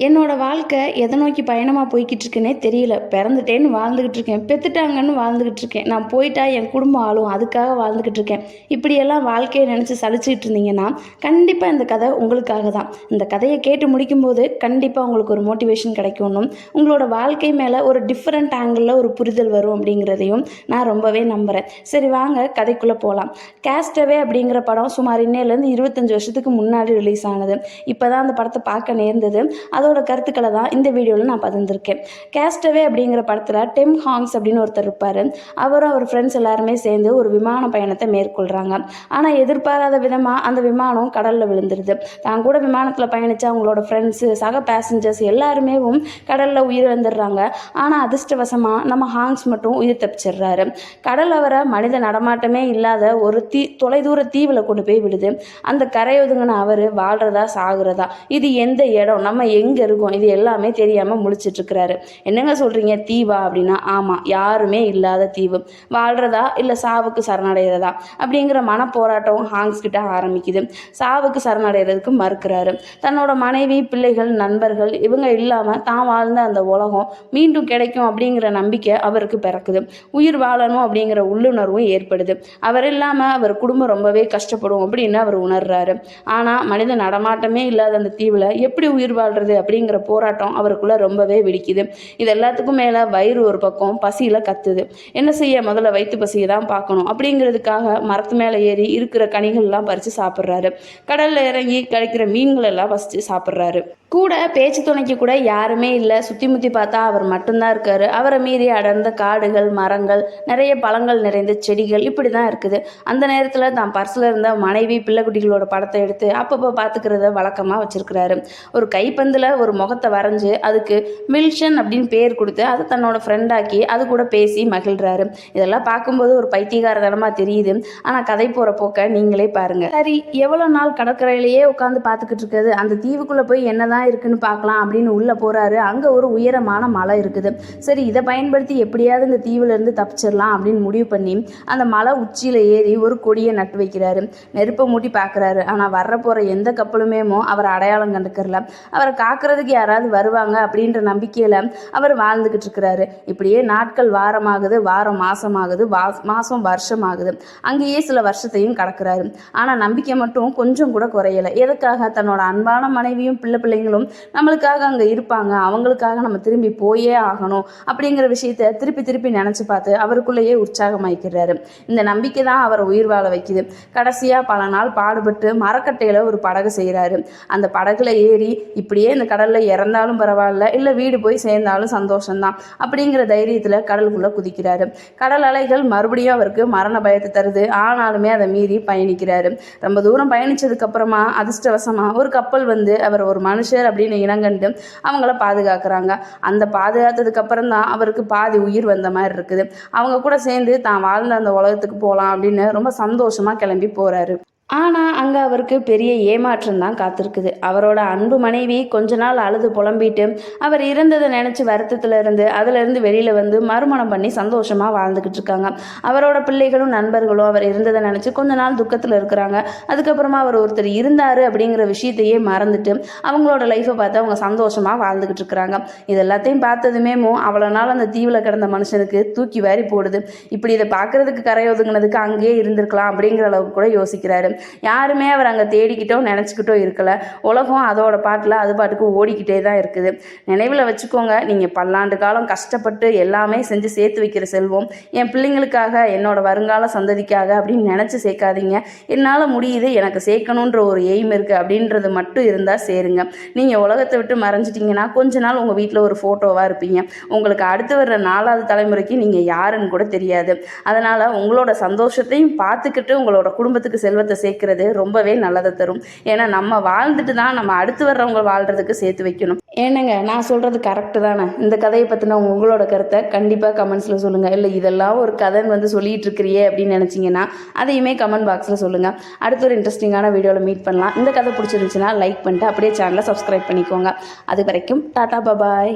என்னோட வாழ்க்கை எதை நோக்கி பயணமாக போய்கிட்டு இருக்குன்னே தெரியல. பிறந்துட்டேன்னு வாழ்ந்துக்கிட்டு இருக்கேன், பெற்றுட்டாங்கன்னு வாழ்ந்துக்கிட்டு இருக்கேன், நான் போயிட்டா என் குடும்பம் ஆளும் அதுக்காக வாழ்ந்துக்கிட்டு இருக்கேன். இப்படியெல்லாம் வாழ்க்கையை நினச்சி சலிச்சுக்கிட்டு இருந்தீங்கன்னா கண்டிப்பாக இந்த கதை உங்களுக்காக தான். இந்த கதையை கேட்டு முடிக்கும்போது கண்டிப்பாக உங்களுக்கு ஒரு மோட்டிவேஷன் கிடைக்கணும், உங்களோட வாழ்க்கை மேலே ஒரு டிஃப்ரெண்ட் ஆங்கிளில் ஒரு புரிதல் வரும் அப்படிங்கிறதையும் நான் ரொம்பவே நம்புகிறேன். சரி வாங்க கதைக்குள்ளே போகலாம். கேஸ்டவே அப்படிங்கிற படம் சுமார் இன்னையிலேருந்து 25 வருஷத்துக்கு முன்னாடி ரிலீஸ் ஆனது. இப்போ தான் அந்த படத்தை பார்க்க நேர்ந்தது. அதோட கருத்துக்களை தான் இந்த வீடியோவில் நான் பகிர்ந்திருக்கேன். கேஸ்டவே அப்படிங்கிற படத்தில் டிம் ஹாங்ஸ் அப்படின்னு ஒருத்தர் இருப்பார். அவரும் அவர் ஃப்ரெண்ட்ஸ் எல்லாருமே சேர்ந்து ஒரு விமான பயணத்தை மேற்கொள்கிறாங்க. ஆனால் எதிர்பாராத விதமாக அந்த விமானம் கடலில் விழுந்துருது. தான் கூட விமானத்தில் பயணித்த அவங்களோட ஃப்ரெண்ட்ஸு, சக பேசஞ்சர்ஸ் எல்லாருமே கடலில் உயிர் வந்துடுறாங்க. ஆனால் அதிர்ஷ்டவசமாக நம்ம ஹாங்ஸ் மட்டும் உயிர் தப்பிச்சிடுறாரு. கடல் அவரை மனித நடமாட்டமே இல்லாத ஒரு தொலைதூர தீவில் கொண்டு போய் விடுது. அந்த கரையொதுங்கின அவர் வாழ்கிறதா சாகுறதா, இது எந்த இடம், நம்ம எங்கே இருக்கோம், இது எல்லாமே தெரியாமல் முழிச்சிட்ருக்கிறாரு. என்னங்க சொல்கிறீங்க, தீவா அப்படின்னா ஆமாம், யாருமே இல்லாத தீவு. வாழ்கிறதா இல்லை சாவுக்கு சரணடைகிறதா அப்படிங்கிற மனப்போராட்டம் ஹாங்ஸ் கிட்ட ஆரம்பிக்குது. சாவுக்கு சரணடைகிறதுக்கு மறுக்கிறாரு. தன்னோட மனைவி, பிள்ளைகள், நண்பர்கள் இவங்க இல்லாமல் தான் வாழ்ந்த அந்த உலகம் மீண்டும் கிடைக்கும் அப்படிங்கிற நம்பிக்கை அவருக்கு பிறக்குது. உயிர் வாழணும் அப்படிங்கிற உள்ளுணர்வும் ஏற்படுது. அவர் இல்லாமல் அவர் குடும்பம் ரொம்பவே கஷ்டப்படும் அப்படின்னு அவர் உணர்றாரு. ஆனால் மனித நடமாட்டமே இல்லாத அந்த தீவில் எப்படி உயிர் வாழ்கிறது அப்படிங்கிற போராட்டம் அவருக்குள்ள ரொம்பவே வெடிக்குது. இது எல்லாத்துக்கும் மேலே வயிறு ஒரு பக்கம் பசியில் கத்துது. என்ன செய்ய, முதல்ல வயிற்று பசியை தான் பார்க்கணும் அப்படிங்கிறதுக்காக மரத்து மேலே ஏறி இருக்கிற கனிகள்லாம் பறித்து சாப்பிட்றாரு. கடலில் இறங்கி கிடைக்கிற மீன்கள் எல்லாம் பறித்து சாப்பிட்றாரு. கூட பேச்சு துணைக்கு கூட யாருமே இல்லை. சுற்றி முற்றி பார்த்தா அவர் மட்டும்தான் இருக்கார். அவரை மீறி அடர்ந்த காடுகள், மரங்கள், நிறைய பழங்கள் நிறைந்த செடிகள் இப்படி தான் இருக்குது. அந்த நேரத்தில் தான் பர்ஸில் இருந்த மனைவி, பிள்ளைக்குட்டிகளோட படத்தை எடுத்து அப்பப்போ பார்த்துக்கிறத வழக்கமாக வச்சுருக்கிறாரு. ஒரு கைப்பந்தில் ஒரு முகத்தை வரைஞ்சி அதுக்கு மில்ஷன் அப்படின்னு பேர் கொடுத்து அதை தன்னோட ஃப்ரெண்டாக்கி அது கூட பேசி மகிழ்கிறாரு. இதெல்லாம் பார்க்கும்போது ஒரு பைத்தியகாரத்தனமாக தெரியுது. ஆனால் கதை போகிற போக்க நீங்களே பாருங்கள். சரி, எவ்வளோ நாள் கடற்கரையிலேயே உட்காந்து பார்த்துக்கிட்டு இருக்குது, அந்த தீவுக்குள்ளே போய் என்னதான் இருக்குன்னு பார்க்கலாம் அப்படின்னு உள்ள போறாரு. அங்க ஒரு உயரமான மலை இருக்குது. சரி, இதை பயன்படுத்தி எப்படியாவது இந்த தீவுல இருந்து தப்பிச்சிடலாம் அப்படின்னு முடிவு பண்ணி அந்த மலை உச்சியில ஏறி ஒரு கொடியை நட்டு வைக்கிறாரு. நெருப்பை மூட்டி பார்க்கறாரு. ஆனா வர்ற போற எந்த கப்பலுமே அவர் அடையாளம் கண்டுக்கறல. அவரை காக்கிறதுக்கு யாராவது வருவாங்க அப்படின்ற நம்பிக்கையில அவர் வாழ்ந்துகிட்டு இருக்கிறாரு. இப்படியே நாட்கள் வாரமாகுது, வாரம் மாசமாகுது, மாசம் வருஷம் ஆகுது. அங்கேயே சில வருஷத்தையும் கடக்கிறாரு. ஆனா நம்பிக்கை மட்டும் கொஞ்சம் கூட குறையல. எதுக்காக? தன்னோட அன்பான மனைவியும் பிள்ளைங்களும் நம்மளுக்காக அங்கே இருப்பாங்க, அவங்களுக்காக நம்ம திரும்பி போயே ஆகணும் அப்படிங்கிற விஷயத்த திருப்பி திருப்பி நினச்சி பார்த்து அவருக்குள்ளேயே உற்சாகமாக்கிறாரு. இந்த நம்பிக்கை தான் அவரை உயிர் வாழ வைக்குது. கடைசியாக பல நாள் பாடுபட்டு மரக்கட்டையில் ஒரு படகு செய்கிறாரு. அந்த படகுல ஏறி இப்படியே இந்த கடலில் இறந்தாலும் பரவாயில்ல, இல்லை வீடு போய் சேர்ந்தாலும் சந்தோஷம்தான் அப்படிங்கிற தைரியத்தில் கடலுக்குள்ளே குதிக்கிறாரு. கடல் அலைகள் மறுபடியும் அவருக்கு மரண பயத்தை தருது. ஆனாலுமே அதை மீறி பயணிக்கிறாரு. ரொம்ப தூரம் பயணிச்சதுக்கு அப்புறமா அதிர்ஷ்டவசமாக ஒரு கப்பல் வந்து அவர் ஒரு மனுஷர் அப்படின்னு இனங்கண்டு அவங்கள பாதுகாக்கிறாங்க. அந்த பாதுகாத்ததுக்கு அப்புறம் தான் அவருக்கு பாதி உயிர் வந்த மாதிரி இருக்குது. அவங்க கூட சேர்ந்து தான் வாழ்ந்த அந்த உலகத்துக்கு போகலாம் அப்படின்னு ரொம்ப சந்தோஷமா கிளம்பி போறாரு. ஆனால் அங்கே அவருக்கு பெரிய ஏமாற்றம் தான் காத்திருக்குது. அவரோட அன்பு மனைவி கொஞ்ச நாள் அழுது புலம்பிட்டு அவர் இறந்ததை நினச்சி வருத்தத்தில் இருந்து அதிலிருந்து வெளியில் வந்து மறுமணம் பண்ணி சந்தோஷமாக வாழ்ந்துக்கிட்டு இருக்காங்க. அவரோட பிள்ளைகளும் நண்பர்களும் அவர் இருந்ததை நினச்சி கொஞ்ச நாள் துக்கத்தில் இருக்கிறாங்க. அதுக்கப்புறமா அவர் ஒருத்தர் இருந்தார் அப்படிங்கிற விஷயத்தையே மறந்துட்டு அவங்களோட லைஃப்பை பார்த்து அவங்க சந்தோஷமாக வாழ்ந்துக்கிட்டு இருக்கிறாங்க. இது எல்லாத்தையும் பார்த்ததுமே அவ்வளோ நாள் அந்த தீவில் கிடந்த மனுஷனுக்கு தூக்கி வாரி போடுது. இப்படி இதை பார்க்கறதுக்கு கரையொதுங்கினதுக்கு அங்கேயே இருந்திருக்கலாம் அப்படிங்கிற அளவுக்கு கூட யோசிக்கிறாரு. யாருமே அவர் அங்கே தேடிக்கிட்டோ நினச்சிக்கிட்டோ இருக்கலை. உலகம் அதோட பாட்டில் அது பாட்டுக்கு ஓடிக்கிட்டே தான் இருக்குது. நினைவில் வச்சுக்கோங்க, நீங்கள் பல்லாண்டு காலம் கஷ்டப்பட்டு எல்லாமே செஞ்சு சேர்த்து வைக்கிற செல்வம் என் பிள்ளைங்களுக்காக, என்னோட வருங்கால சந்ததிக்காக அப்படின்னு நினச்சி சேர்க்காதீங்க. என்னால் முடியுது, எனக்கு சேர்க்கணுன்ற ஒரு எய்ம் இருக்குது அப்படின்றது மட்டும் இருந்தால் சேருங்க. நீங்கள் உலகத்தை விட்டு மறைஞ்சிட்டிங்கன்னா கொஞ்ச நாள் உங்கள் வீட்டில் ஒரு ஃபோட்டோவாக இருப்பீங்க. உங்களுக்கு அடுத்து வர்ற 4வது தலைமுறைக்கு நீங்கள் யாருன்னு கூட தெரியாது. அதனால் உங்களோட சந்தோஷத்தையும் பார்த்துக்கிட்டு உங்களோட குடும்பத்துக்கு செல்வத்தை சேர்க்கிறது ரொம்பவே நல்லதை தரும். ஏன்னா நம்ம வாழ்ந்துட்டு தான் நம்ம அடுத்து வர்றவங்க வாழ்கிறதுக்கு சேர்த்து வைக்கணும். ஏன்னங்க, நான் சொல்கிறது கரெக்டு தானே? இந்த கதையை பற்றின உங்களோட கருத்தை கண்டிப்பாக கமெண்ட்ஸில் சொல்லுங்கள். இல்லை இதெல்லாம் ஒரு கதைன்னு வந்து சொல்லிகிட்டு இருக்கிறியே அப்படின்னு நினச்சிங்கன்னா அதையுமே கமெண்ட் பாக்ஸில் சொல்லுங்கள். அடுத்த ஒரு இன்ட்ரெஸ்டிங்கான வீடியோவில் மீட் பண்ணலாம். இந்த கதை பிடிச்சிருந்துச்சுன்னா லைக் பண்ணிட்டு அப்படியே சேனலை சப்ஸ்கிரைப் பண்ணிக்கோங்க. அது வரைக்கும் டாடா, பபாய்.